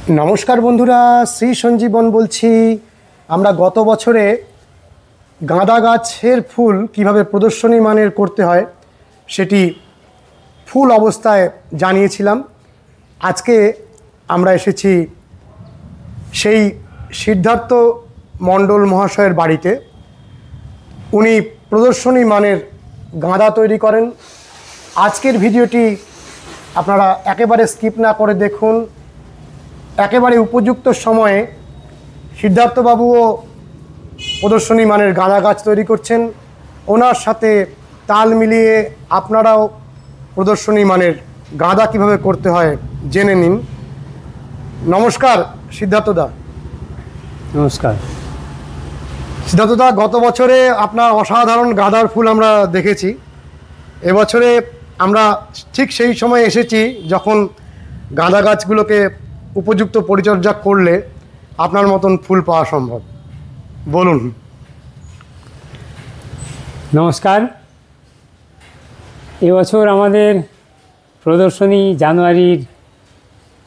নমস্কার বন্ধুরা, শ্রী সঞ্জীবন বলছি। আমরা গত বছরে গাঁদা গাছের ফুল কিভাবে প্রদর্শনী মানের করতে হয় সেটি ফুল অবস্থায় জানিয়েছিলাম। আজকে আমরা এসেছি সেই সিদ্ধার্থ মণ্ডল মহাশয়ের বাড়িতে। উনি প্রদর্শনী মানের গাঁদা তৈরি করেন। আজকের ভিডিওটি আপনারা একেবারে স্কিপ না করে দেখুন। একেবারে উপযুক্ত সময়ে সিদ্ধার্থবাবুও প্রদর্শনী মানের গাঁদা গাছ তৈরি করছেন। ওনার সাথে তাল মিলিয়ে আপনারাও প্রদর্শনী মানের গাঁদা কিভাবে করতে হয় জেনে নিন। নমস্কার সিদ্ধার্থদা। নমস্কার সিদ্ধার্থদা, গত বছরে আপনার অসাধারণ গাঁদার ফুল আমরা দেখেছি। এবছরে আমরা ঠিক সেই সময় এসেছি যখন গাঁদা গাছগুলোকে উপযুক্ত পরিচর্যা করলে আপনার মতন ফুল পাওয়া সম্ভব। বলুন। নমস্কার। এবছর আমাদের প্রদর্শনী জানুয়ারির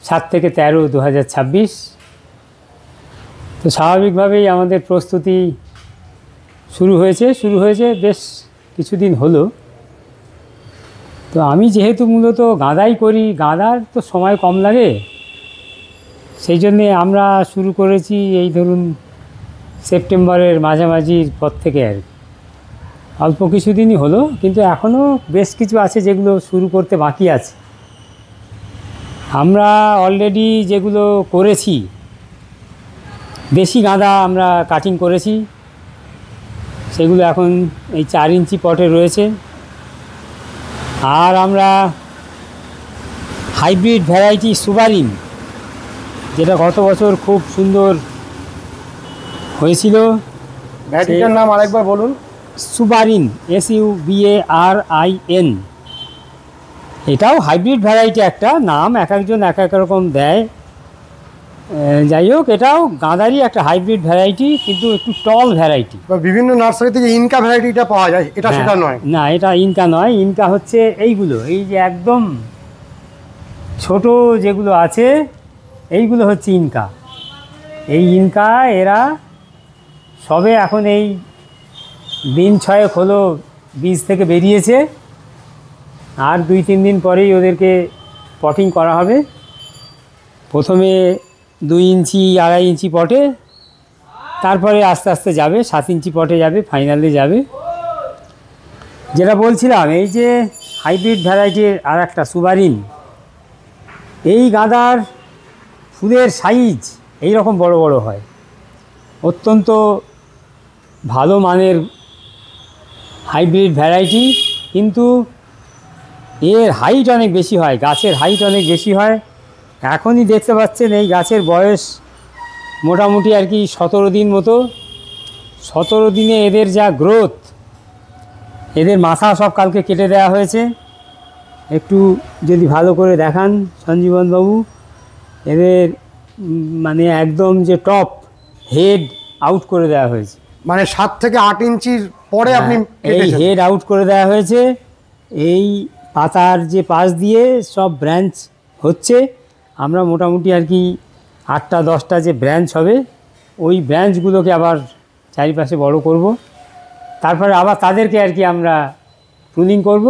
7 থেকে 13, 2026। তো স্বাভাবিকভাবেই আমাদের প্রস্তুতি শুরু হয়েছে বেশ কিছুদিন হলো। তো আমি যেহেতু মূলত গাঁদাই করি, গাঁদার তো সময় কম লাগে, সেই জন্যে আমরা শুরু করেছি এই ধরুন সেপ্টেম্বরের মাঝামাঝির পর থেকে। আর অল্প কিছুদিনই হলো, কিন্তু এখনও বেশ কিছু আছে যেগুলো শুরু করতে বাকি আছে। আমরা অলরেডি যেগুলো করেছি, দেশি গাঁদা আমরা কাটিং করেছি, সেগুলো এখন এই 4 ইঞ্চি পটে রয়েছে। আর আমরা হাইব্রিড ভ্যারাইটি সুবারিন, যেটা গত বছর খুব সুন্দর হয়েছিল, ভ্যারাইটিটার নাম আরেকবার বলুন। সুবারিন, SUBARIN। এটাও হাইব্রিড ভ্যারাইটি, একটা নাম এক একজন এক এক রকম দেয়। যাই হোক, এটাও গাঁদারই একটা হাইব্রিড ভ্যারাইটি, কিন্তু একটু টল ভ্যারাইটি। বিভিন্ন নার্সারি থেকে ইনকা ভ্যারাইটিটা পাওয়া যায়, এটা সেটা নয়। না, এটা ইনকা নয়। ইনকা হচ্ছে এইগুলো, এই যে একদম ছোট যেগুলো আছে, এইগুলো হচ্ছে ইনকা। এই ইনকা এরা সবে এখন এই দিন 6 হলো বীজ থেকে বেরিয়েছে, আর 2-3 দিন পরেই ওদেরকে পটিং করা হবে। প্রথমে 2 ইঞ্চি 2.5 ইঞ্চি পটে, তারপরে আস্তে আস্তে যাবে 7 ইঞ্চি পটে যাবে, ফাইনালে যাবে। যেটা বলছিলাম, এই যে হাইব্রিড ভ্যারাইটির আর একটা সুবারিন, এই গাঁদার ফুলের সাইজ এই রকম বড় বড় হয়, অত্যন্ত ভালো মানের হাইব্রিড ভ্যারাইটি। কিন্তু এর হাইট অনেক বেশি হয়, গাছের হাইট অনেক বেশি হয়। এখনই দেখতে পাচ্ছেন এই গাছের বয়স মোটামুটি আর কি 17 দিন মতো। 17 দিনে এদের যা গ্রোথ, এদের মাথা সব কালকে কেটে দেওয়া হয়েছে। একটু যদি ভালো করে দেখান সঞ্জীবনবাবু, এদের মানে একদম যে টপ হেড আউট করে দেওয়া হয়েছে, মানে 7 থেকে 8 ইঞ্চির পরে আপনি এই হেড আউট করে দেওয়া হয়েছে। এই পাতার যে পাশ দিয়ে সব ব্রাঞ্চ হচ্ছে, আমরা মোটামুটি আর কি 8টা-10টা যে ব্রাঞ্চ হবে, ওই ব্রাঞ্চগুলোকে আবার চারিপাশে বড় করব। তারপরে আবার তাদেরকে আর কি আমরা প্রুনিং করব।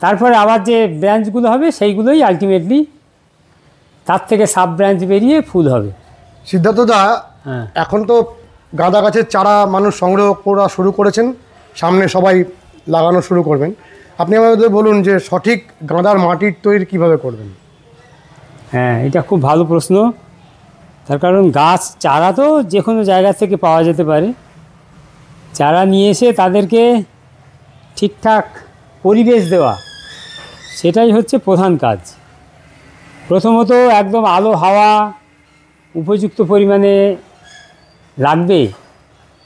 তারপরে আবার যে ব্রাঞ্চগুলো হবে সেইগুলোই আলটিমেটলি তার থেকে সাব ব্রাঞ্চ বেরিয়ে ফুল হবে। সিদ্ধার্থদা, হ্যাঁ, এখন তো গাঁদা গাছের চারা মানুষ সংগ্রহ করা শুরু করেছেন, সামনে সবাই লাগানো শুরু করবেন। আপনি আমাদের বলুন যে সঠিক গাঁদার মাটির তৈরি কিভাবে করবেন। হ্যাঁ, এটা খুব ভালো প্রশ্ন। তার কারণ গাছ চারা তো যে কোনো জায়গা থেকে পাওয়া যেতে পারে। চারা নিয়ে এসে তাদেরকে ঠিকঠাক পরিবেশ দেওয়া, সেটাই হচ্ছে প্রধান কাজ। প্রথমত একদম আলো হাওয়া উপযুক্ত পরিমাণে লাগবে,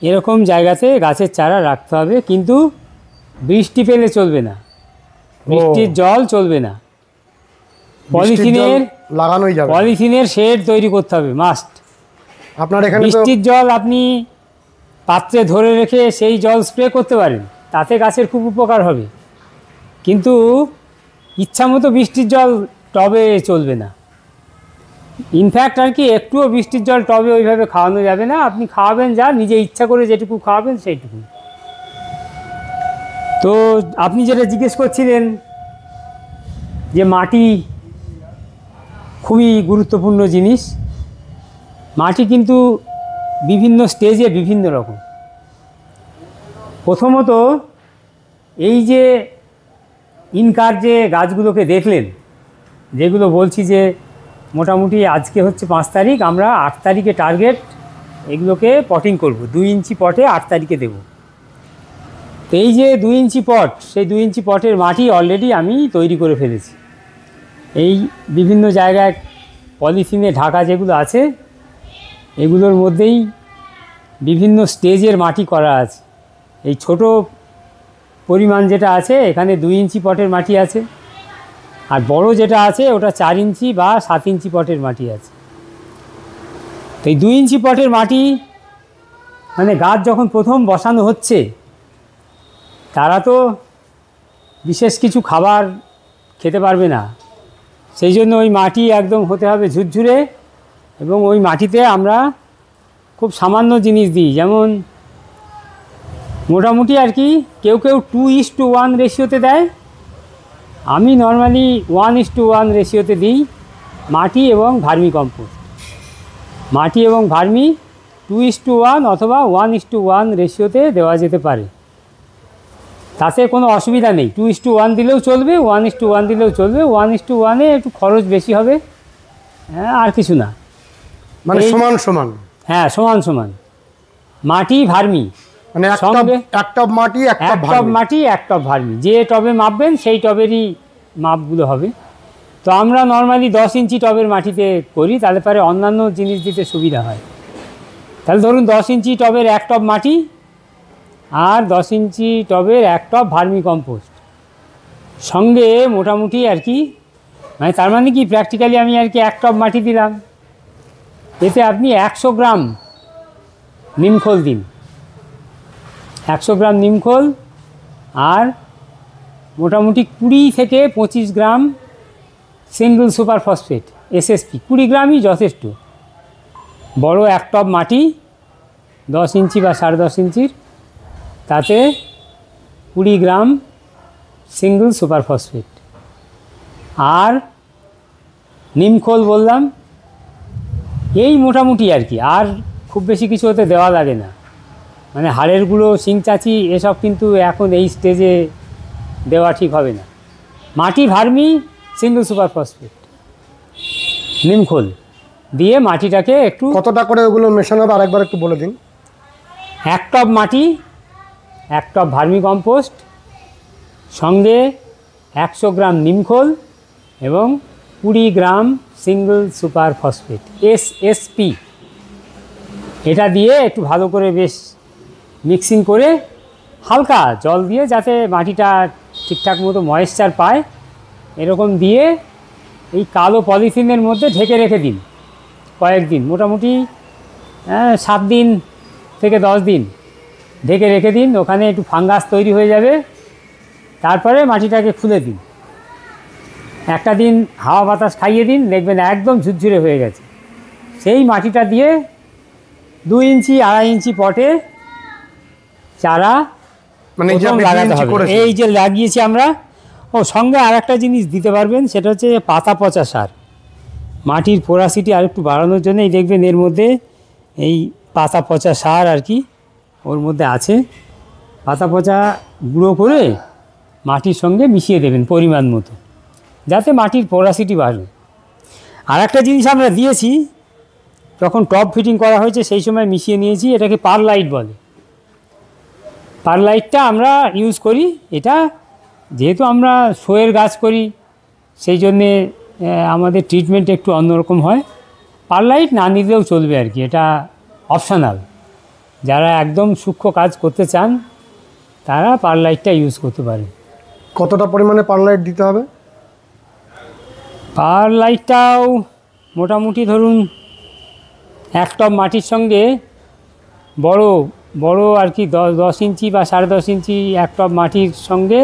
এরকম জায়গাতে গাছের চারা রাখতে হবে। কিন্তু বৃষ্টি পেলে চলবে না, বৃষ্টির জল চলবে না। পলিথিনের শেড তৈরি করতে হবে মাস্ট। আপনার এখানে বৃষ্টির জল আপনি পাত্রে ধরে রেখে সেই জল স্প্রে করতে পারেন, তাতে গাছের খুব উপকার হবে। কিন্তু ইচ্ছামতো বৃষ্টির জল টবে চলবে না। ইনফ্যাক্ট আর কি একটুও বৃষ্টির জল টবে ওইভাবে খাওয়ানো যাবে না, আপনি খাওয়াবেন যা নিজে ইচ্ছা করে যেটুকু খাওয়াবেন সেইটুকু। তো আপনি যেটা জিজ্ঞেস করছিলেন যে মাটি খুবই গুরুত্বপূর্ণ জিনিস, মাটি কিন্তু বিভিন্ন স্টেজে বিভিন্ন রকম। প্রথমত এই যে ইনকার যে গাছগুলোকে দেখলেন, যেগুলো বলছি যে মোটামুটি আজকে হচ্ছে 5 তারিখ, আমরা 8 তারিখে টার্গেট এগুলোকে পটিং করব, 2 ইঞ্চি পটে 8 তারিখে দেব। তো এই যে 2 ইঞ্চি পট, সেই 2 ইঞ্চি পটের মাটি অলরেডি আমি তৈরি করে ফেলেছি। এই বিভিন্ন জায়গায় পলিথিনে ঢাকা যেগুলো আছে এগুলোর মধ্যেই বিভিন্ন স্টেজের মাটি করা আছে। এই ছোট পরিমাণ যেটা আছে এখানে 2 ইঞ্চি পটের মাটি আছে, আর বড় যেটা আছে ওটা 4 ইঞ্চি বা 7 ইঞ্চি পটের মাটি আছে। তো এই 2 ইঞ্চি পটের মাটি মানে গাছ যখন প্রথম বসানো হচ্ছে তারা তো বিশেষ কিছু খাবার খেতে পারবে না, সেই জন্য ওই মাটি একদম হতে হবে ঝুরঝুরে, এবং ওই মাটিতে আমরা খুব সামান্য জিনিস দিই, যেমন মোটামুটি আর কি কেউ কেউ 2:1 রেশিওতে দেয়, আমি নর্মালি 1:1 রেশিওতে দিই মাটি এবং ভার্মি কম্পোস্ট। মাটি এবং ভার্মি 2:1 অথবা 1:1 রেশিওতে দেওয়া যেতে পারে, তাতে কোনো অসুবিধা নেই। 2:1 দিলেও চলবে, 1:1 দিলেও চলবে। 1:1-এ একটু খরচ বেশি হবে, হ্যাঁ, আর কিছু না, মানে সমান সমান। হ্যাঁ, সমান সমান মাটি ভার্মি, মানে এক টব মাটি এক টব মাটি এক টব ভার্মি, যে টবে মাপবেন সেই টবেরই মাপগুলো হবে। তো আমরা নর্মালি 10 ইঞ্চি টবের মাটিতে করি, তাহলে পরে অন্যান্য জিনিস দিতে সুবিধা হয়। তাহলে ধরুন 10 ইঞ্চি টবের 1 টব মাটি আর 10 ইঞ্চি টবের 1 টব ভার্মি কম্পোস্ট সঙ্গে মোটামুটি আর কি, মানে তার মানে কি প্র্যাকটিক্যালি আমি আর কি 1 টব মাটি দিলাম, এতে আপনি 100 গ্রাম নিমখোল দিন, 100 গ্রাম নিমখোল, আর মোটামুটি 20 থেকে 25 গ্রাম সিঙ্গল সুপার ফসফেট SSP, 20 গ্রামই যথেষ্ট। বড় 1 টব মাটি 10 ইঞ্চি বা 10.5 ইঞ্চির, তাতে 20 গ্রাম সিঙ্গল সুপার ফসফেট আর নিমখোল বললাম, এই মোটামুটি আর কি, আর খুব বেশি কিছু ওতে দেওয়া লাগে না। মানে হাড়ের গুঁড়ো, শিংচাচি এসব কিন্তু এখন এই স্টেজে দেওয়া ঠিক হবে না। মাটি, ভার্মি, সিঙ্গল সুপার ফসফেট, নিমখোল দিয়ে মাটিটাকে একটু, কতটা করে ওগুলো মেশানো হবে আরেকবার একটু বলে দিন। 1 টব মাটি 1 টব ভার্মি কম্পোস্ট সঙ্গে 100 গ্রাম নিমখোল এবং 20 গ্রাম সিঙ্গল সুপার ফসফেট SSP, এটা দিয়ে একটু ভালো করে বেশ মিক্সিং করে হালকা জল দিয়ে, যাতে মাটিটা ঠিকঠাক মতো ময়েশ্চার পায়, এরকম দিয়ে এই কালো পলিথিনের মধ্যে ঢেকে রেখে দিন কয়েকদিন, মোটামুটি 7 দিন থেকে 10 দিন ঢেকে রেখে দিন। ওখানে একটু ফাঙ্গাস তৈরি হয়ে যাবে, তারপরে মাটিটাকে খুলে দিন, একটা দিন হাওয়া বাতাস খাইয়ে দিন, দেখবেন একদম ঝুরঝুরে হয়ে গেছে। সেই মাটিটা দিয়ে 2 ইঞ্চি 2.5 ইঞ্চি পটে চারা মানে লাগাতে হবে। এই যে লাগিয়েছি আমরা, ও সঙ্গে আর একটা জিনিস দিতে পারবেন, সেটা হচ্ছে পাতা পচা সার, মাটির পোরাসিটি আর একটু বাড়ানোর জন্য। এই দেখবেন এর মধ্যে এই পাতা পচা সার আর কি ওর মধ্যে আছে, পাতা পচা গুঁড়ো করে মাটির সঙ্গে মিশিয়ে দেবেন পরিমাণ মতো, যাতে মাটির পোরাসিটি বাড়বে। আর একটা জিনিস আমরা দিয়েছি, যখন টপ ফিটিং করা হয়েছে সেই সময় মিশিয়ে নিয়েছি, এটাকে পারলাইট বলে। পারলাইটটা আমরা ইউজ করি, এটা যেহেতু আমরা শোয়ের গাছ করি সেই জন্যে আমাদের ট্রিটমেন্ট একটু অন্যরকম হয়। পারলাইট না নিলেও চলবে আর কি, এটা অপশনাল। যারা একদম সূক্ষ্ম কাজ করতে চান তারা পারলাইটটা ইউজ করতে পারে। কতটা পরিমাণে পারলাইট দিতে হবে? পারলাইটটাও মোটামুটি ধরুন 1 টব মাটির সঙ্গে বড় আর কি 10 ইঞ্চি বা 10.5 ইঞ্চি 1 টব মাটির সঙ্গে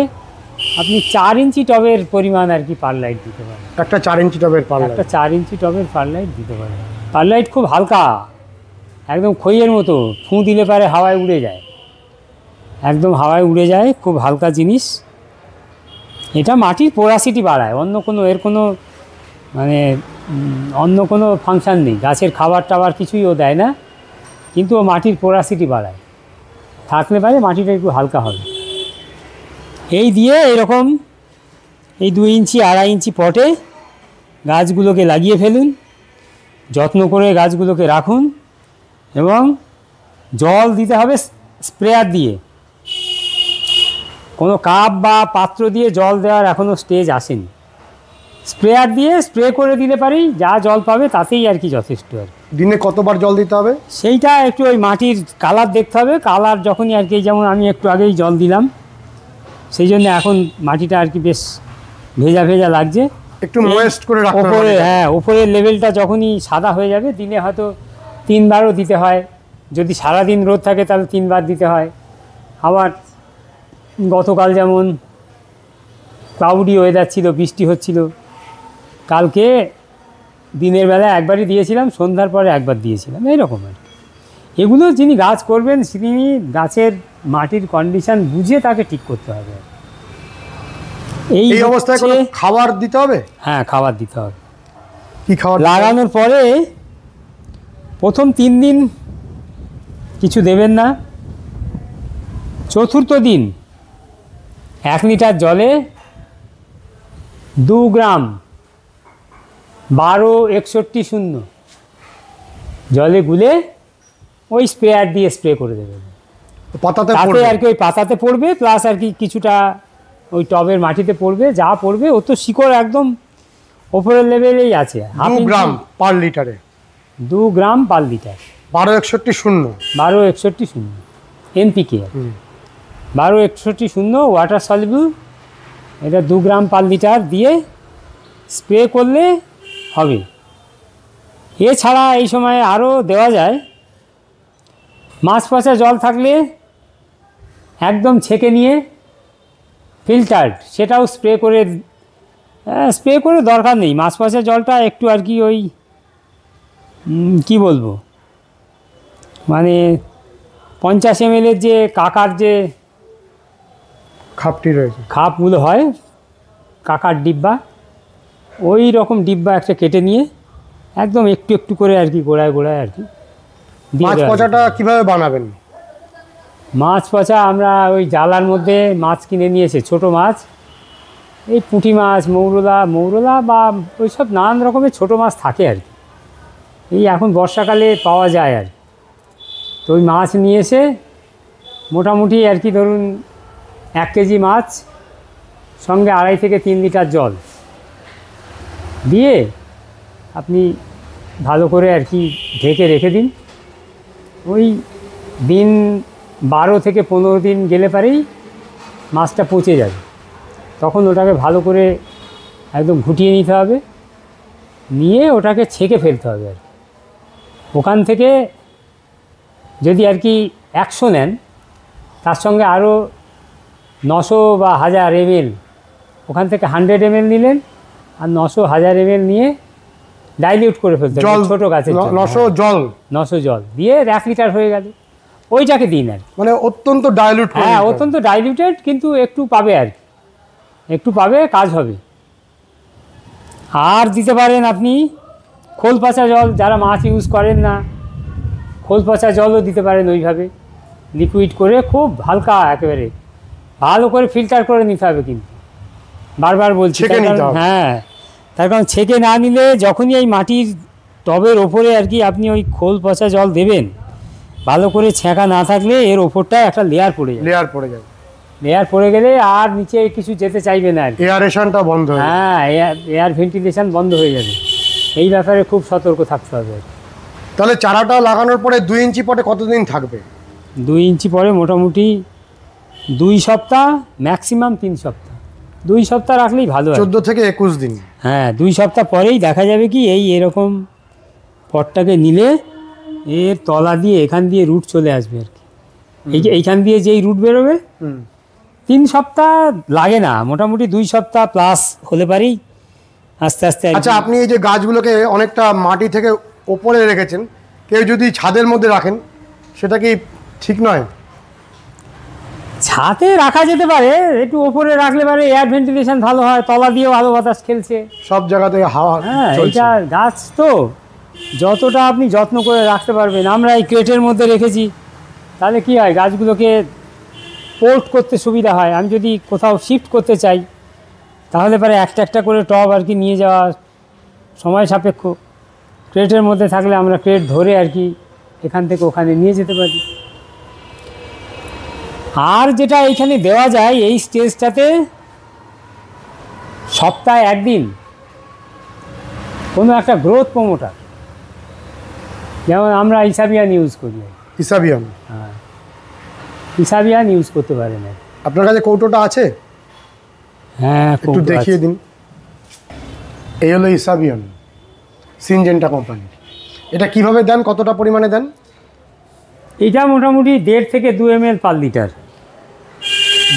আপনি 4 ইঞ্চি টবের পরিমাণ আর কি পারলাইট দিতে পারেন। একটা 4 ইঞ্চি টবের পারলাইট, একটা 4 ইঞ্চি টবের পারলাইট দিতে পারেন। পারলাইট খুব হালকা, একদম খইয়ের মতো, ফুঁ দিলে পারে হাওয়ায় উড়ে যায়, একদম হাওয়ায় উড়ে যায়, খুব হালকা জিনিস। এটা মাটির পোরাসিটি বাড়ায়, অন্য কোনো এর কোনো মানে অন্য কোনো ফাংশান নেই। গাছের খাবার টাবার কিছুই ও দেয় না, কিন্তু ও মাটির পোরাসিটি বাড়ায়, থাকলে পারে মাটিটা একটু হালকা হবে। এই দিয়ে এরকম এই 2 ইঞ্চি 2.5 ইঞ্চি পটে গাছগুলোকে লাগিয়ে ফেলুন, যত্ন করে গাছগুলোকে রাখুন, এবং জল দিতে হবে স্প্রেয়ার দিয়ে। কোনো কাপ বা পাত্র দিয়ে জল দেওয়ার এখনও স্টেজ আসেনি। স্প্রেয়ার দিয়ে স্প্রে করে দিলে পারি, যা জল পাবে তাতেই আর কি যথেষ্ট। আর দিনে কতবার জল দিতে হবে সেইটা একটু ওই মাটির কালার দেখতে হবে। কালার যখনই আর কি, যেমন আমি একটু আগেই জল দিলাম, সেই জন্য এখন মাটিটা আর কি বেশ ভেজা ভেজা লাগছে, একটু ময়েস্ট করে রাখতে হবে। ওপরে, হ্যাঁ, ওপরের লেভেলটা যখনই সাদা হয়ে যাবে, দিনে হয়তো 3 বারও দিতে হয়। যদি সারাদিন রোদ থাকে তাহলে 3 বার দিতে হয়। আবার গতকাল যেমন ক্লাউডি ওয়েদার ছিল, বৃষ্টি হচ্ছিল, কালকে দিনের বেলা একবারই দিয়েছিলাম, সন্ধ্যার পরে একবার দিয়েছিলাম, এইরকম আর কি। এগুলো যিনি গাছ করবেন তিনি গাছের মাটির কন্ডিশন বুঝে তাকে ঠিক করতে হবে। এই অবস্থায় কোনো খাবার দিতে হবে? হ্যাঁ, খাবার দিতে হবে। কি খাবার? লাগানোর পরে প্রথম 3 দিন কিছু দেবেন না। চতুর্থ দিন 1 লিটার জলে 2 গ্রাম 1261 জলে গুলে ওই স্প্রেয়ার দিয়ে স্প্রে করে দেবেন। পাতাতে তাতে আর কি ওই পাতাতে পড়বে, প্লাস আর কি কিছুটা ওই টবের মাটিতে পড়বে। যা পড়বে ও তো শিকড় একদম ওপরের লেভেলেই আছে। 2 গ্রাম পার লিটারে? 2 gram per litre, 1261 NPK, 1261 water soluble. এটা 2 গ্রাম পার লিটার দিয়ে স্প্রে করলে হবে। এছাড়া এই সময় আরও দেওয়া যায়, মাছ পচা জল থাকলে একদম ছেঁকে নিয়ে ফিল্টার্ড, সেটাও স্প্রে করে দরকার নেই। মাছ পচা জলটা একটু আর কি ওই কি বলবো, মানে 50 ml যে কাকার যে খাপটি রয়েছে, খাপগুলো হয়, কাকার ডিব্বা, ওই রকম ডিব্বা একটা কেটে নিয়ে একদম একটু একটু করে আর কি গোড়ায় গোড়ায় আর কি। মাছ পচাটা কীভাবে বানাবেন? মাছ পচা আমরা ওই জালার মধ্যে মাছ কিনে নিয়েছে, ছোট মাছ, এই পুঁটি মাছ, মৌরলা বা ওই সব নানান রকমের ছোটো মাছ থাকে আর কি। এই এখন বর্ষাকালে পাওয়া যায় আর কি। তো ওই মাছ নিয়ে এসে মোটামুটি আর কি ধরুন 1 কেজি মাছ সঙ্গে 2.5 থেকে 3 লিটার জল দিয়ে আপনি ভালো করে আর কি ঢেকে রেখে দিন। ওই দিন 12 থেকে 15 দিন গেলে পারেই মাছটা পচে যাবে। তখন ওটাকে ভালো করে একদম ঘুটিয়ে নিতে হবে, নিয়ে ওটাকে ছেঁকে ফেলতে হবে আর কি। ওখান থেকে যদি আর কি 100 নেন, তার সঙ্গে আরও 900 বা 1000 ml, ওখান থেকে 100 ml নিলেন, আর 900 1000 ml নিয়ে ডাইলিউট করে ফেলতে হবে ছোটো গাছের। 900 জল দিয়ে 1 লিটার হয়ে গেল, ওইটাকে দিন আর মানে অত্যন্ত ডাইলিউট। হ্যাঁ, অত্যন্ত ডাইলিউটেড, কিন্তু একটু পাবে আর কি, একটু পাবে, কাজ হবে। আর দিতে পারেন আপনি খোল পচা জল, যারা মাছ ইউজ করেন না, খোল পচা জলও দিতে পারেন ওইভাবে লিকুইড করে, খুব হালকা, একেবারে ভালো করে ফিল্টার করে নিতে হবে। কিন্তু বারবার বলছি, হ্যাঁ, তার কারণ ছেঁকে না নিলে যখনই এই মাটির টবের ওপরে আর কি আপনি ওই খোল পচা জল দেবেন, ভালো করে ছেঁকা না থাকলে এর ওপরটা একটা লেয়ার পড়ে যাবে। লেয়ার পড়ে গেলে আর নিচে কিছু যেতে চাইবে না আর কি, এয়ারেশনটা বন্ধ হয়ে যাবে। হ্যাঁ, এয়ার ভেন্টিলেশন বন্ধ হয়ে যাবে। এই ব্যাপারে খুব সতর্ক থাকতে হবে। তাহলে চারাটা লাগানোর পরে 2 ইঞ্চি পটে কতদিন থাকবে? 2 ইঞ্চি পরে মোটামুটি 2 সপ্তাহ, ম্যাক্সিমাম 3 সপ্তাহ। 2 সপ্তাহ রাখলেই ভালো হয়, 14 থেকে 21 দিন। হ্যাঁ, 2 সপ্তাহ পরেই দেখা যাবে কি এরকম পটটাকে নিলে এর তলা দিয়ে এখান দিয়ে রুট চলে আসবে আর কি। এইখান দিয়ে যেই রুট বেরোবে, 3 সপ্তাহ লাগে না, মোটামুটি 2 সপ্তাহ প্লাস হলে পারেই আস্তে আস্তে। আচ্ছা, আপনি এই যে গাছগুলোকে অনেকটা মাটি থেকে ওপরে রেখেছেন, কেউ যদি ছাদের মধ্যে রাখেন সেটা কি ঠিক নয়? ছাদে রাখা যেতে পারে, একটু ওপরে রাখলে পারে এয়ার ভেন্টিলেশন ভালো হয়, তলা দিয়েও ভালো বাতাস খেলছে, সব জায়গা থেকে হাওয়া হ্যাঁ। চলছে। এটা গাছ তো যতটা আপনি যত্ন করে রাখতে পারবেন। আমরা এই ক্রেটের মধ্যে রেখেছি, তাহলে কি হয়, গাছগুলোকে পোর্ট করতে সুবিধা হয়। আমি যদি কোথাও শিফট করতে চাই তাহলে পরে একটা একটা করে টব আর কি নিয়ে যাওয়া সময় সাপেক্ষ। ক্রেটের মধ্যে থাকলে আমরা ক্রেট ধরে আর কি এখান থেকে ওখানে নিয়ে যেতে পারি। আর যেটা এইখানে দেওয়া যায় এই স্টেজটাতে, সপ্তাহে 1 দিন কোনো একটা গ্রোথ প্রমোটার, যেমন আমরা ইসাবিয়ান ইউজ করি। ইসাবিয়াম? হ্যাঁ, ইসাবিয়ান ইউজ করতে পারে না। আপনার কাছে কৌটোটা আছে? হ্যাঁ, একটু দেখিয়ে দিন। এই হলো ইসাবিয়ান, সিনজেন্টা কোম্পানি। এটা কিভাবে দেন, কতটা পরিমাণে দেন? এটা মোটামুটি 1.5 থেকে 2 ml পার লিটার।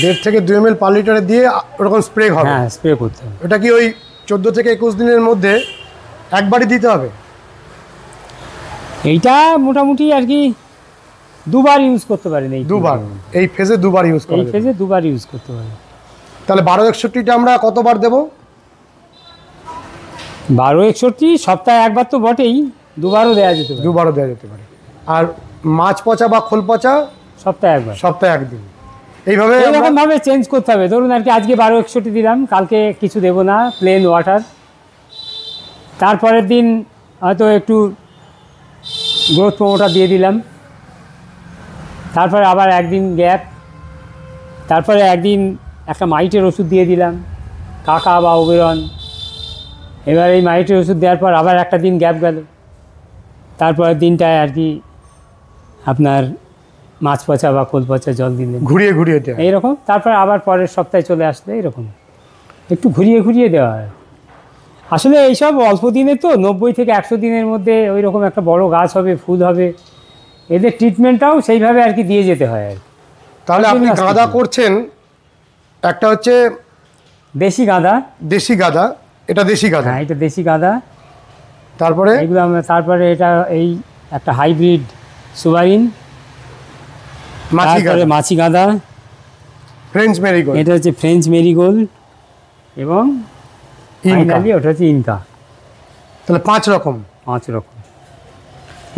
1.5 থেকে 2 ml পার লিটারে দিয়ে ওরকম স্প্রে হবে? হ্যাঁ, স্প্রে করতে হবে। এটা কি ওই 14 থেকে 21 দিনের মধ্যে একবারই দিতে হবে? এইটা মোটামুটি আর কি 2বার ইউজ করতে পারেন। এই 2বার, এই ফেজে 2বার ইউজ করা এই যাবে। ফেজে 2বার ইউজ করতে পারেন। তাহলে 1261টা আমরা কতবার দেব? 1261 সপ্তাহে 1বার তো বটেই, 2বারও দেওয়া যেতে পারে। 2বারও দেওয়া যেতে পারে। আর মাছ পচা বা খোল পচা সপ্তাহে 1বার, সপ্তাহে 1 দিন। এইভাবে এইরকম ভাবে চেঞ্জ করতে হবে। ধরুন আর কি আজকে 1261 দিলাম, কালকে কিছু দেবো না, প্লেন ওয়াটার। তারপরের দিন হয়তো একটু গ্রোথ প্রমোটার দিয়ে দিলাম, তারপরে আবার 1 দিন গ্যাপ, তারপরে 1 দিন একটা মাইটের ওষুধ দিয়ে দিলাম, কাকা বা ওবেরন। এবার এই মাইটের ওষুধ দেওয়ার পর আবার একটা দিন গ্যাপ গেল, তারপরের দিনটায় আর কি আপনার মাছ পচা বা খোল পচা জল দিলেন, ঘুরিয়ে ঘুরিয়ে দেয় এইরকম। তারপর আবার পরের সপ্তাহে চলে আসলে এরকম একটু ঘুরিয়ে ঘুরিয়ে দেওয়া হয়। আসলে এইসব অল্প দিনে তো 90 থেকে 100 দিনের মধ্যে ওই রকম একটা বড় গাছ হবে, ফুল হবে। এদের ট্রিটমেন্টটাও সেইভাবে আর কি দিয়ে যেতে হয় আর কি। তাহলে আপনি গাঁদা করছেন, একটা হচ্ছে দেশি গাঁদা। দেশি গাঁদা, এটা দেশি গাঁদা। হ্যাঁ, এটা দেশি গাঁদা। তারপরে এগুলো আমরা, তারপরে এটা এই একটা হাইব্রিড সুবাইন, মাছি তারপরে গাঁদা, মাছি গাঁদা, ফ্রেঞ্চ মেরিগোল্ড, এটা হচ্ছে ফ্রেঞ্চ মেরিগোল্ড, এবং ইনকা। ফাইনালি ওটা হচ্ছে ইনকা। তাহলে 5 রকম। 5 রকম।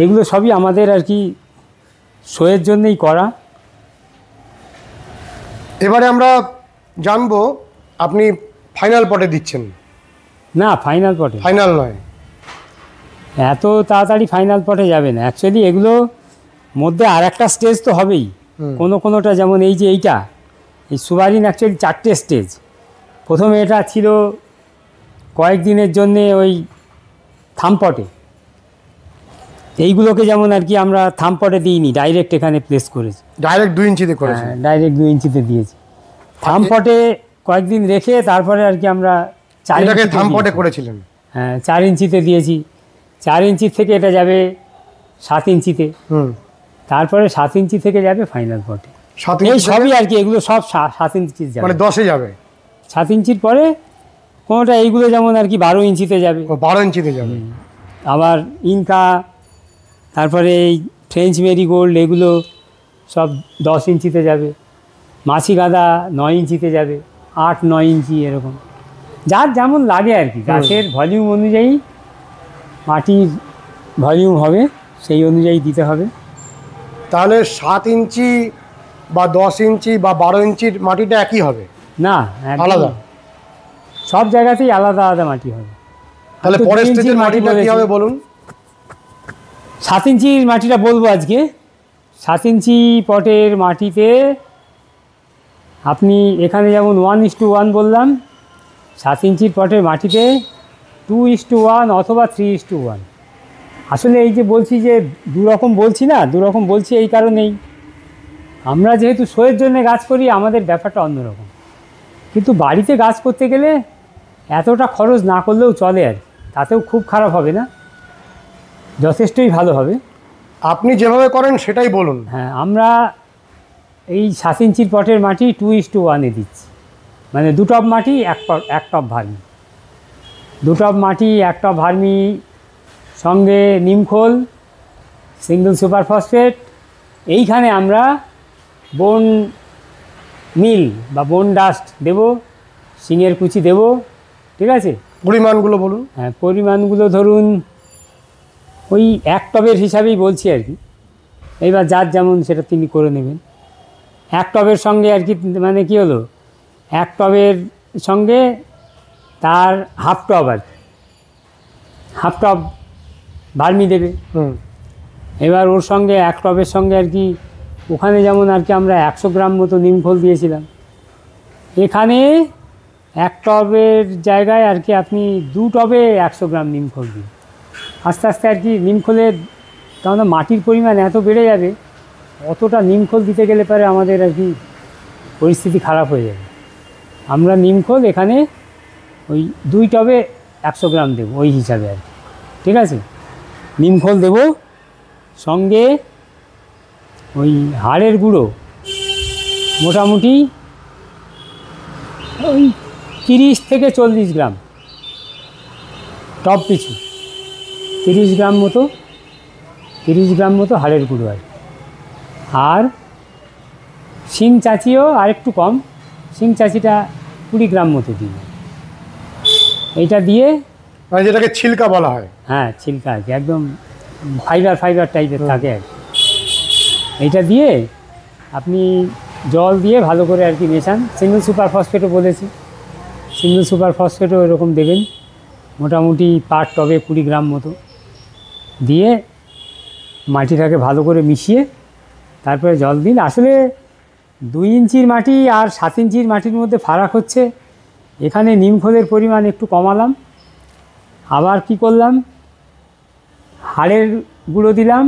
এগুলো সবই আমাদের আর কি শোয়ের জন্যই করা। এবারে আমরা জানবো আপনি ফাইনাল পটে দিচ্ছেন? না, ফাইনাল পটে, ফাইনাল নয়, এত তাড়াতাড়ি ফাইনাল পটে যাবে না। অ্যাকচুয়ালি এগুলো মধ্যে আর একটা স্টেজ তো হবেই। কোনোটা যেমন এই যে এইটা, এই সুবারিন অ্যাকচুয়ালি 4টে স্টেজ। প্রথমে এটা ছিল কয়েকদিনের জন্যে ওই থামপটে। এইগুলোকে যেমন আর কি আমরা থামপটে দিইনি, ডাইরেক্ট এখানে প্লেস করেছি। ডাইরেক্ট 2 ইঞ্চিতে করেছেন? ডাইরেক্ট 2 ইঞ্চিতে দিয়েছি। থামপটে কয়েকদিন রেখে তারপরে আর কি আমরা 4 এটাকে ইঞ্চিতে থামপটে দিয়েছি। করেছিলেন? হ্যাঁ, 4 ইঞ্চিতে দিয়েছি। 4 ইঞ্চি থেকে এটা যাবে 7 ইঞ্চিতে, তারপরে 7 ইঞ্চি থেকে যাবে ফাইনাল পটে। 7 এই ইঞ্চি সবই আর কি, এগুলো সব 7 ইঞ্চি যাবে, মানে 10-এ যাবে। 7 ইঞ্চির পরে কোনোটা এইগুলো যেমন আর কি 12 ইঞ্চিতে যাবে, 12 ইঞ্চিতে যাবে। আবার ইনকা, তারপরে এই ফ্রেঞ্চ মেরিগোল্ড, এগুলো সব 10 ইঞ্চিতে যাবে। মাছি গাঁদা 9 ইঞ্চিতে যাবে, 8-9 ইঞ্চি এরকম, যার যেমন লাগে আর কি। গাছের ভলিউম অনুযায়ী, মাটির ভলিউম হবে, সেই অনুযায়ী দিতে হবে। তাহলে 7 ইঞ্চি বা 10 ইঞ্চি বা 12 ইঞ্চির মাটিটা একই হবে না, একদম আলাদা? সব জায়গাতেই আলাদা আলাদা মাটি হবে। তাহলে তো পরের 2 ইঞ্চির স্টেজের মাটি মাটিটা কি বলেছি। হবে বলুন? 7 ইঞ্চির মাটিটা বলবো আজকে। 7 ইঞ্চি পটের মাটিতে আপনি এখানে যেমন 1:1 বললাম, 7 ইঞ্চির পটের মাটিতে 2:1 অথবা 3:1। আসলে এই যে বলছি যে 2 রকম বলছি না, 2 রকম বলছি এই কারণেই, আমরা যেহেতু শোয়ের জন্য গাছ করি, আমাদের ব্যাপারটা অন্যরকম। কিন্তু বাড়িতে গাছ করতে গেলে এতটা খরচ না করলেও চলে আর কি। তাতেও খুব খারাপ হবে না, যথেষ্টই ভালো হবে। আপনি যেভাবে করেন সেটাই বলুন। হ্যাঁ, আমরা এই 7 ইঞ্চির পটের মাটি 2:1 দিচ্ছি, মানে 2 টব মাটি 1 টব ভার্মি, 2 টব মাটি 1 টব ভার্মি, সঙ্গে নিমখোল, সিঙ্গেল সুপার ফসফেট। এইখানে আমরা বোন মিল বা বোন ডাস্ট দেব, শিঙের কুচি দেব, ঠিক আছে। পরিমাণগুলো বলুন। হ্যাঁ, পরিমাণগুলো ধরুন ওই 1 টবের হিসাবেই বলছি আর কি, এইবার যার যেমন সেটা তিনি করে নেবেন। 1 টবের সঙ্গে আর কি, মানে কি হলো, 1 টবের সঙ্গে তার হাফ টব আর কি, হাফ টব ভার্মি দেবে। এবার ওর সঙ্গে 1 টবের সঙ্গে আর কি, ওখানে যেমন আর কি আমরা 100 গ্রাম মতো নিমখোল দিয়েছিলাম, এখানে 1 টবের জায়গায় আর কি আপনি 2 টবে 100 গ্রাম নিমখোল দিন। আস্তে আস্তে আর কি নিমখোলের, কারণ মাটির পরিমাণ এত বেড়ে যাবে, অতটা নিমখোল দিতে গেলে পরে আমাদের আর কি পরিস্থিতি খারাপ হয়ে যাবে। আমরা নিমখোল এখানে ওই 2 টবে 100 গ্রাম দেবো ওই হিসাবে আর কি, ঠিক আছে। নিমখোল দেব, সঙ্গে ওই হাড়ের গুঁড়ো মোটামুটি ওই 30 থেকে 40 গ্রাম টব পিছু, 30 গ্রাম মতো, 30 গ্রাম মতো হাড়ের গুঁড়ো আর শিং চাচিও আর একটু কম, শিং চাচিটা 20 গ্রাম মতো দিই। এইটা দিয়ে, মানে যেটাকে ছিলকা বলা হয়। হ্যাঁ, ছিলকা আর কি, একদম ফাইবার টাইপের থাকে আর কি। এইটা দিয়ে আপনি জল দিয়ে ভালো করে আর কি মেশান। সিঙ্গেল সুপার ফসফেটও বলেছি, সিঙ্গেল সুপার ফসফেটও এরকম দেবেন, মোটামুটি পার টবে 20 গ্রাম মতো দিয়ে মাটিটাকে ভালো করে মিশিয়ে তারপরে জল দিন। আসলে 2 ইঞ্চির মাটি আর 7 ইঞ্চির মাটির মধ্যে ফারাক হচ্ছে, এখানে নিমখোলের পরিমাণ একটু কমালাম, আবার কি করলাম, হাড়ের গুঁড়ো দিলাম,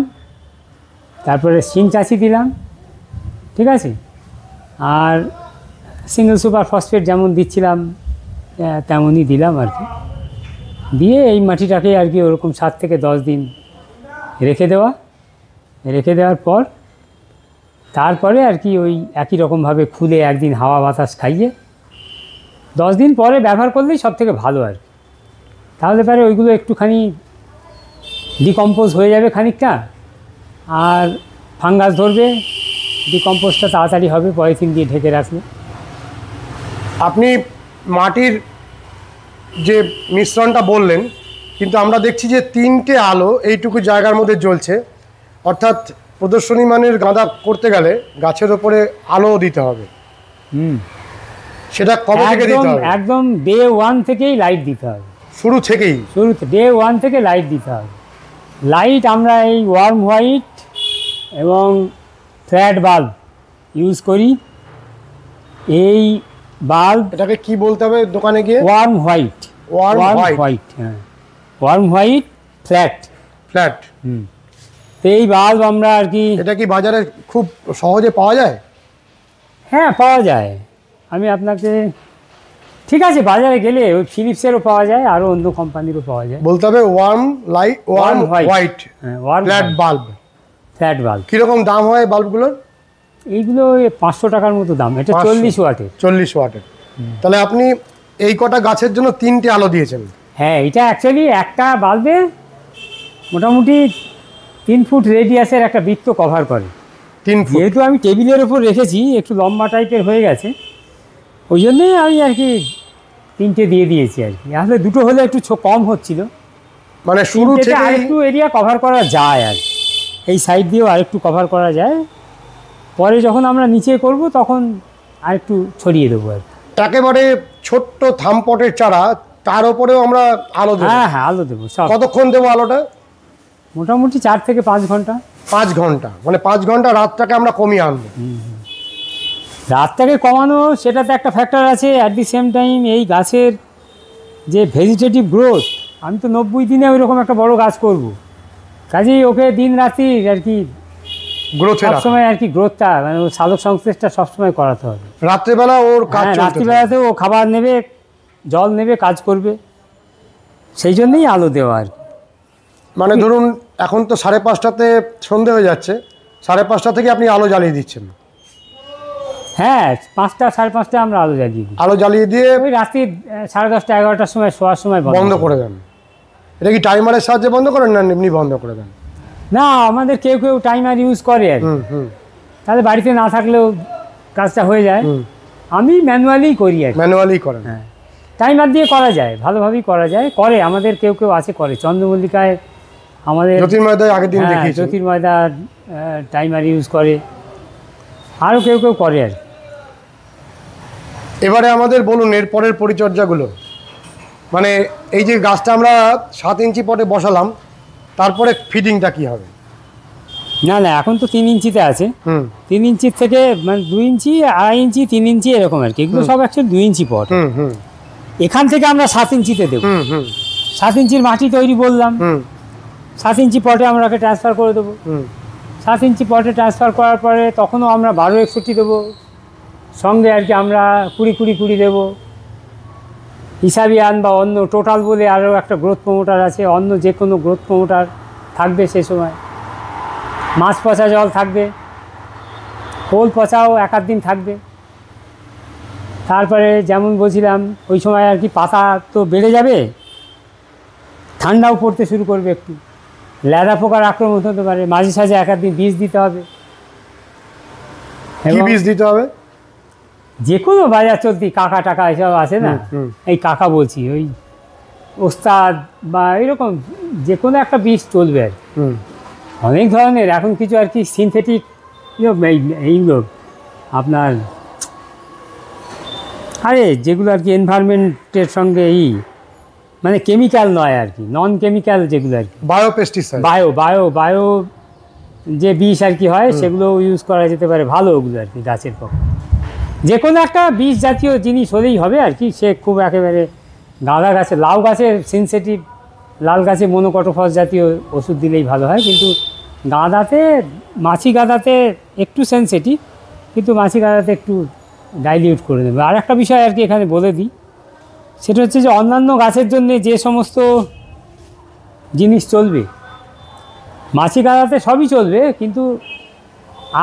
তারপরে শিং চাচি দিলাম, ঠিক আছে। আর সিঙ্গেল সুপার ফসফেট যেমন দিচ্ছিলাম তেমনই দিলাম আর কি, দিয়ে এই মাটিটাকে আর কি ওরকম 7 থেকে 10 দিন রেখে দেওয়ার পর তারপরে আর কি ওই একই রকমভাবে খুলে একদিন হাওয়া বাতাস খাইয়ে 10 দিন পরে ব্যবহার করলেই সব থেকে ভালো আর কি। তাহলে পরে ওইগুলো একটুখানি ডিকম্পোজ হয়ে যাবে খানিকটা, আর ফাঙ্গাস ধরবে, ডিকম্পোজটা তাড়াতাড়ি হবে পলিথিন দিয়ে ঢেকে রাখলে। আপনি মাটির যে মিশ্রণটা বললেন, কিন্তু আমরা দেখছি যে 3টে আলো এইটুকু জায়গার মধ্যে জ্বলছে, অর্থাৎ প্রদর্শনী মানের গাঁদা করতে গেলে গাছের ওপরে আলো দিতে হবে। সেটা কবে থেকে দিতে হবে? একদম ডে 1 থেকেই লাইট দিতে হবে, শুরুতে ডে 1 থেকে লাইট দিতে হবে। লাইট আমরা এই ওয়ার্ম হোয়াইট এবং ফ্ল্যাট বাল্ব ইউজ করি। এই বাল্ব, এটাকে কি বলতে হবে দোকানে গিয়ে? ওয়ার্ম হোয়াইট, হ্যাঁ, ওয়ার্ম হোয়াইট ফ্ল্যাট। তো এই বাল্ব আমরা আর কি, এটা কি বাজারে খুব সহজে পাওয়া যায়? হ্যাঁ, পাওয়া যায়। আমি আপনাকে, ঠিক আছে, বাজারে গেলে ওই ফিলিপসেরও পাওয়া যায়, আরও অন্য কোম্পানিরও পাওয়া যায়। বলতে হবে ওয়ার্ম হোয়াইট ফ্ল্যাট বাল্ব। কীরকম দাম হয় বাল্বগুলোর? এইগুলো 500 টাকার মতো দাম। এটা 40 ওয়াটের। তাহলে আপনি এই কটা গাছের জন্য 3টে আলো দিয়েছেন? হ্যাঁ, এটা অ্যাকচুয়ালি একটা বাল্বে মোটামুটি 3 ফুট রেডিয়াসের একটা বৃত্ত কভার করে। 3 ফুট। যেহেতু আমি টেবিলের ওপর রেখেছি, একটু লম্বা টাইপের হয়ে গেছে, ওই জন্যই আমি আর কি 3টে দিয়ে দিয়েছি আর কি। আসলে 2টো হলে একটু কম হচ্ছিল, মানে শুরু থেকে আরেকটু এরিয়া কভার করা যায় আর এই সাইড দিয়েও আরেকটু কভার করা যায়। পরে যখন আমরা নিচে করব তখন আরেকটু ছড়িয়ে দেবো আর কি। একেবারে ছোট্ট থামপটের চারা, তার উপরেও আমরা আলো দেবো? হ্যাঁ, আলো দেবো। কতক্ষণ দেবো আলোটা? মোটামুটি 4 থেকে 5 ঘন্টা। 5 ঘন্টা, মানে 5 ঘন্টা রাতটাকে আমরা কমিয়ে আনবো। রাতটাকে কমানো, সেটাতে একটা ফ্যাক্টর আছে। অ্যাট দি সেম টাইম এই গাছের যে ভেজিটেটিভ গ্রোথ, আমি তো 90 দিনে ওইরকম একটা বড় গাছ করব, কাজেই ওকে দিন রাত্রি আর কি সবসময় আর কি গ্রোথটা, মানে ওর সালোক সংশ্লেষটা সবসময় করাতে হবে। রাত্রিবেলা ওর কাজ, রাত্রিবেলাতেও ও খাবার নেবে, জল নেবে, কাজ করবে, সেই জন্যই আলো দেওয়া আর কি। মানে ধরুন এখন তো 5:30টাতে সন্ধে হয়ে যাচ্ছে, 5:30 থেকে আপনি আলো জ্বালিয়ে দিচ্ছেন? হ্যাঁ, 5টা 5:30 আমরা আলো জ্বালিয়ে দিই। আলো জ্বালিয়ে দিয়ে ওই রাত্রি 10:30 11টার সময় শোয়ার সময় বন্ধ করে দেন। এটা কি টাইমারের সাহায্যে বন্ধ করেন না এমনি বন্ধ করে দেন? না, আমাদের কেউ কেউ টাইমার ইউজ করে আর কি। তাহলে বাড়িতে না থাকলেও কাজটা হয়ে যায়। আমি ম্যানুয়ালি করি আর কি। ম্যানুয়ালি করেন? হ্যাঁ, টাইমার দিয়ে করা যায়, ভালোভাবেই করা যায়। করে আমাদের কেউ কেউ আছে করে, চন্দ্রমল্লিকায় আমাদের জ্যোতির্ময়দায় আগের দিন দেখিয়েছি। জ্যোতির্ময়দা টাইমার ইউজ করে, আরও কেউ কেউ করে আর কি। এবারে আমাদের বলুন এর পরের পরিচর্যাগুলো, মানে এই যে গাছটা আমরা 7 ইঞ্চি পটে বসালাম, তারপরে ফিডিংটা কি হবে? না না, এখন তো 3 ইঞ্চিতে আছে। 3 ইঞ্চির থেকে মানে 2 ইঞ্চি, 2.5 ইঞ্চি, 3 ইঞ্চি এরকম আর কি। এগুলো সব অ্যাকচুয়ালি 2 ইঞ্চি পট। এখান থেকে আমরা 7 ইঞ্চিতে দেবো। 7 ইঞ্চির মাটি তৈরি বললাম, 7 ইঞ্চি পটে আমরা ওকে ট্রান্সফার করে দেবো। 7 ইঞ্চি পটে ট্রান্সফার করার পরে তখনও আমরা 1261 দেবো, সঙ্গে আর কি আমরা 20-20-20 দেবো। হিসাবিয়ান বা অন্য টোটাল বলে আরও একটা গ্রোথ প্রমোটার আছে, অন্য যে কোনো গ্রোথ প্রমোটার থাকবে সে সময়। মাছ পচা জল থাকবে, খোল পচাও 1-8 দিন থাকবে। তারপরে যেমন বলছিলাম ওই সময় আর কি পাতা তো বেড়ে যাবে, ঠান্ডাও পড়তে শুরু করবে, একটু ল্যাদা পোকার আক্রমণ হতে পারে, মাঝে সাঝে 1-8 দিন বীজ দিতে হবে। কি বীজ দিতে হবে? যে কোনো বাজার চলতি কাকা টাকা এসব আছে না, এই কাকা বলছি, ওই ওস্তাদ বা এরকম যে কোনো একটা বীজ চলবে আর অনেক ধরনের। এখন কিছু আর কি সিনথেটিক এইগুলো আপনার, আরে যেগুলো আর কি এনভায়রনমেন্টের সঙ্গে মানে কেমিক্যাল নয় আর কি, নন কেমিক্যাল যেগুলো আর কি, বায়োপেস্টিসাইড, বায়ো যে বিষ আর কি হয়, সেগুলো ইউজ করা যেতে পারে, ভালো ওগুলো আর কি গাছের পক্ষে। যে কোনো একটা বিষ জাতীয় জিনিস হলেই হবে আর কি। সে খুব একেবারে গাঁদা গাছে, লাউ গাছে সেনসিটিভ, লাল গাছে মনোকটোফস জাতীয় ওষুধ দিলেই ভালো হয়, কিন্তু গাঁদাতে, মাছি গাঁদাতে একটু সেনসিটিভ, কিন্তু মাছি গাঁদাতে একটু ডাইলিউট করে দেবে। আর একটা বিষয় আর কি এখানে বলে দিই, সেটা হচ্ছে যে অন্যান্য গাছের জন্য যে সমস্ত জিনিস চলবে, মাছি গাঁদাতে সবই চলবে, কিন্তু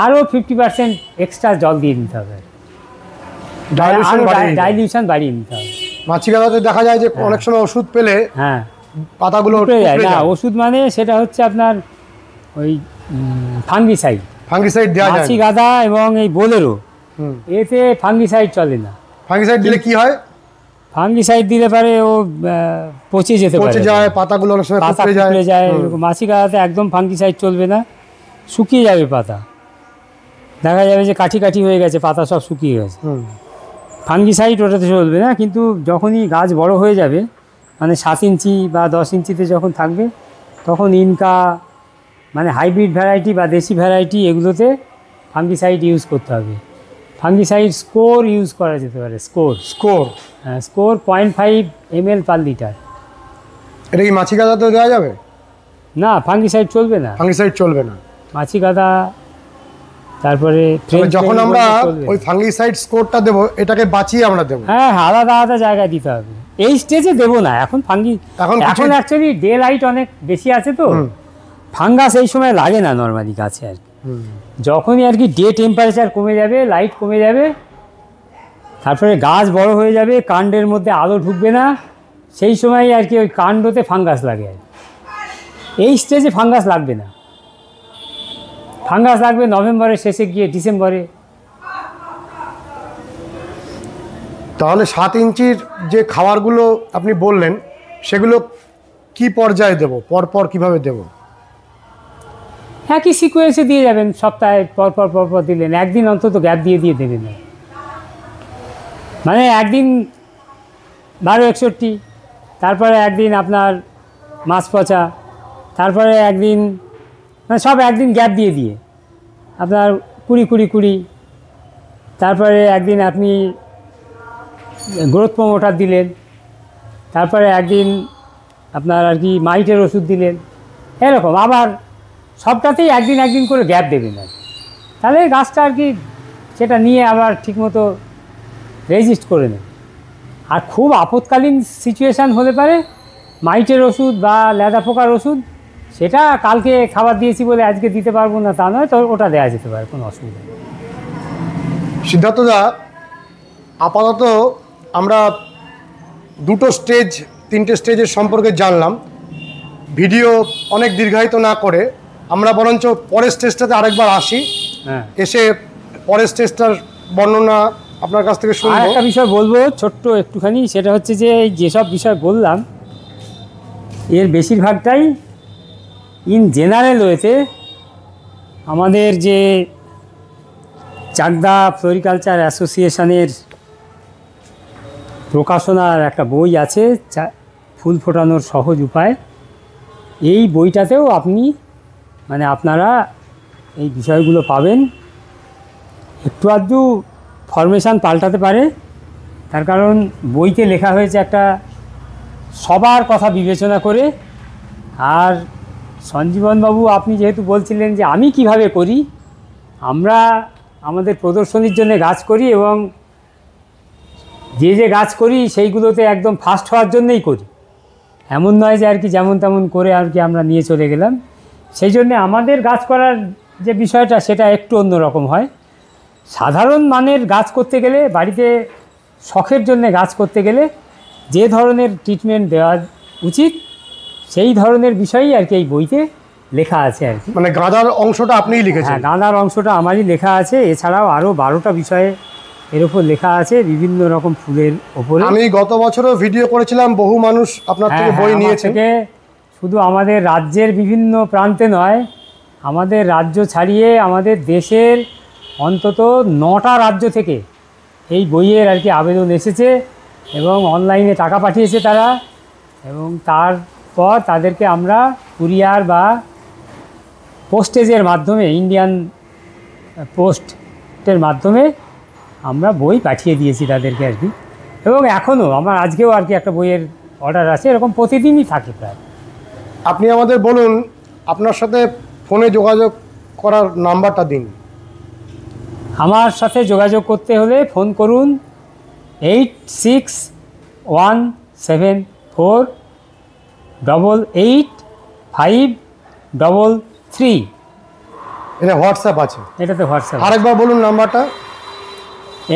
আরও 50% এক্সট্রা জল দিয়ে দিতে হবে, ডাইলিউশন বাড়িয়ে নিতে হবে। মাছি গাঁদাতে দেখা যায় যে অনেক সময় ওষুধ পেলে হ্যাঁ পাতাগুলো না, ওষুধ মানে সেটা হচ্ছে আপনার ওই ফাঙ্গিসাইড দেওয়া যায়। মাছি গাঁদা এবং এই বোলেরো, এতে ফাঙ্গিসাইড চলে না। ফাঙ্গিসাইড দিলে কি হয়? ফাঙ্গিসাইড দিলে পারে ও পচে যেতে পারে, পাতাগুলো অনেক সময় পাতা ফুলে যায়। মাছি গাঁদাতে একদম ফাঙ্গিসাইড চলবে না, শুকিয়ে যাবে পাতা, দেখা যাবে যে কাঠি কাঠি হয়ে গেছে, পাতা সব শুকিয়ে গেছে। ফাঙ্গিসাইড ওটাতে চলবে না। কিন্তু যখনই গাছ বড় হয়ে যাবে, মানে 7 ইঞ্চি বা 10 ইঞ্চিতে যখন থাকবে, তখন ইনকা মানে হাইব্রিড ভ্যারাইটি বা দেশি ভ্যারাইটি, এগুলোতে ফাঙ্গিসাইড ইউজ করতে হবে। ফাঙ্গিসাইড স্কোর ইউজ করা যেতে পারে। হ্যাঁ, স্কোর 0.5 ml পার লিটার। এটা কি মাছি গাঁদাতেও দেওয়া যাবে? না, ফাঙ্গিসাইড চলবে না, মাছি গাঁদা। তারপরে যখন আমরা ওই ফাঙ্গিসাইড স্কোরটা দেবো, এটাকে বাঁচিয়ে আমরা দেবো। হ্যাঁ, আলাদা আলাদা জায়গায় দিতে হবে, এই স্টেজে দেবো না। এখন এখন অ্যাকচুয়ালি ডে লাইট অনেক বেশি আছে, তো ফাঙ্গাস এই সময় লাগে না নর্মালি গাছে আর কি। যখনই আর কি ডে টেম্পারেচার কমে যাবে, লাইট কমে যাবে, তারপরে গাছ বড় হয়ে যাবে, কাণ্ডের মধ্যে আলো ঢুকবে না, সেই সময় আর কি ওই কাণ্ডতে ফাঙ্গাস লাগে। এই স্টেজে ফাঙ্গাস লাগবে না, ফাঙ্গাস লাগবে নভেম্বরের শেষে গিয়ে ডিসেম্বরে। তাহলে 7 ইঞ্চির যে খাবারগুলো আপনি বললেন, সেগুলো কি পর্যায়ে দেবো, পরপর কিভাবে দেবো? একই সিকোয়েন্সে দিয়ে যাবেন, সপ্তাহে পরপর দিলেন, একদিন অন্তত গ্যাপ দিয়ে দেবেন। মানে একদিন 1261, তারপরে একদিন আপনার মাছ পচা, তারপরে একদিন, মানে সব একদিন গ্যাপ দিয়ে আপনার 20-20-20, তারপরে একদিন আপনি গ্রোথ প্রমোটার দিলেন, তারপরে একদিন আপনার আর কি মাইটের ওষুধ দিলেন, এরকম আবার সবটাতেই একদিন করে গ্যাপ দেবেন আর কি। তাহলে গাছটা আর কি সেটা নিয়ে আবার ঠিকমতো রেজিস্ট করে নেবে। আর খুব আপৎকালীন সিচুয়েশান হলে পারে মাইটের ওষুধ বা লেদা পোকার ওষুধ, সেটা কালকে খাবার দিয়েছি বলে আজকে দিতে পারবো না তা নয়, তো ওটা দেওয়া যেতে পারে, কোনো অসুবিধা নেই। সিদ্ধার্থদা, আপাতত আমরা দুটো স্টেজ, তিনটে স্টেজের সম্পর্কে জানলাম। ভিডিও অনেক দীর্ঘায়িত না করে আমরা বরঞ্চ পরের স্টেজটাতে আরেকবার আসি, এসে পরের স্টেজটার বর্ণনা আপনার কাছ থেকে শুনবো। একটা বিষয় বলবো ছোট্ট একটুখানি, সেটা হচ্ছে যে যেসব বিষয় বললাম এর বেশিরভাগটাই ইন জেনারেল ওয়েতে আমাদের যে চাকদা ফ্লোরিকালচার অ্যাসোসিয়েশনের প্রকাশনার একটা বই আছে, ফুল ফোটানোর সহজ উপায়। এই বইটাতেও আপনি আপনারা এই বিষয়গুলো পাবেন। একটু আধটু ফরমেশান পাল্টাতে পারে, তার কারণ বইতে লেখা হয়েছে একটা সবার কথা বিবেচনা করে। আর সঞ্জীবনবাবু, আপনি যেহেতু বলছিলেন যে আমি কিভাবে করি, আমরা আমাদের প্রদর্শনীর জন্য গাছ করি এবং যে গাছ করি সেইগুলোতে একদম ফার্স্ট হওয়ার জন্যই করি। এমন নয় যে আর কি যেমন তেমন করে আর কি আমরা নিয়ে চলে গেলাম। সেই জন্যে আমাদের গাছ করার যে বিষয়টা সেটা একটু অন্যরকম হয়। সাধারণ মানের গাছ করতে গেলে, বাড়িতে শখের জন্য গাছ করতে গেলে যে ধরনের ট্রিটমেন্ট দেওয়া উচিত সেই ধরনের বিষয়ই আর কি এই বইতে লেখা আছে আর কি। গাঁদার অংশটা আপনিই লিখেছেন? হ্যাঁ, গাঁদার অংশটা আমারই লেখা আছে। এছাড়াও আরও 12টা বিষয়ে এর উপর লেখা আছে, বিভিন্ন রকম ফুলের ওপরে। আমি গত বছরও ভিডিও করেছিলাম, বহু মানুষ আপনার থেকে বই নিয়েছে। শুধু আমাদের রাজ্যের বিভিন্ন প্রান্তে নয়, আমাদের রাজ্য ছাড়িয়ে আমাদের দেশের অন্তত 9টা রাজ্য থেকে এই বইয়ের আর কি আবেদন এসেছে এবং অনলাইনে টাকা পাঠিয়েছে তারা, এবং তারপর তাদেরকে আমরা কুরিয়ার বা পোস্টেজের মাধ্যমে, ইন্ডিয়ান পোস্টের মাধ্যমে আমরা বই পাঠিয়ে দিয়েছি তাদেরকে আর কি। এবং এখনও আমার আজকেও আর কি একটা বইয়ের অর্ডার আছে, এরকম প্রতিদিনই থাকে প্রায়। আপনি আমাদের বলুন, আপনার সাথে ফোনে যোগাযোগ করার নাম্বারটা দিন। আমার সাথে যোগাযোগ করতে হলে ফোন করুন 8617488533। এটা হোয়াটসঅ্যাপ আছে? এটাতে হোয়াটসঅ্যাপ। আরেকবার বলুন নাম্বারটা।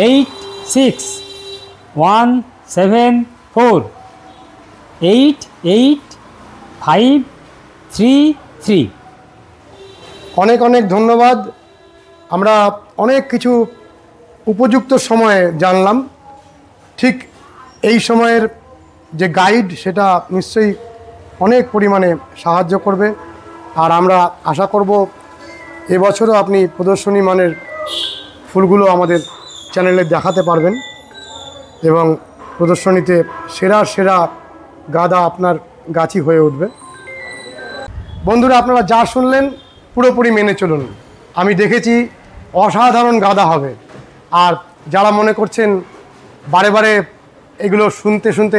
8617488533। অনেক অনেক ধন্যবাদ। আমরা অনেক কিছু উপযুক্ত সময়ে জানলাম। ঠিক এই সময়ের যে গাইড, সেটা নিশ্চয়ই অনেক পরিমাণে সাহায্য করবে। আর আমরা আশা করব এবছরও আপনি প্রদর্শনী মানের ফুলগুলো আমাদের চ্যানেলে দেখাতে পারবেন এবং প্রদর্শনীতে সেরা সেরা গাদা আপনার গাছই হয়ে উঠবে। বন্ধুরা, আপনারা যা শুনলেন পুরোপুরি মেনে চলুন। আমি দেখেছি অসাধারণ গাদা হবে। আর যারা মনে করছেন বারে বারে এগুলো শুনতে শুনতে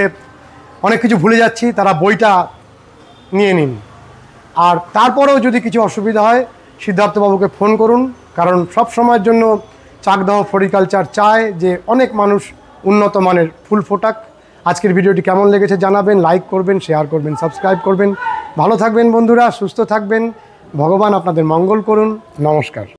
অনেক কিছু ভুলে যাচ্ছি, তারা বইটা নিয়ে নিন। আর তারপরেও যদি কিছু অসুবিধা হয় সিদ্ধার্থবাবুকে ফোন করুন, কারণ সব সময়ের জন্য চাকদাহ ফ্লোরিকালচার চায় যে অনেক মানুষ উন্নত মানের ফুল ফোটাক। আজকের ভিডিওটি কেমন লেগেছে জানাবেন, লাইক করবেন, শেয়ার করবেন, সাবস্ক্রাইব করবেন। ভালো থাকবেন বন্ধুরা, সুস্থ থাকবেন। ভগবান আপনাদের মঙ্গল করুন। নমস্কার।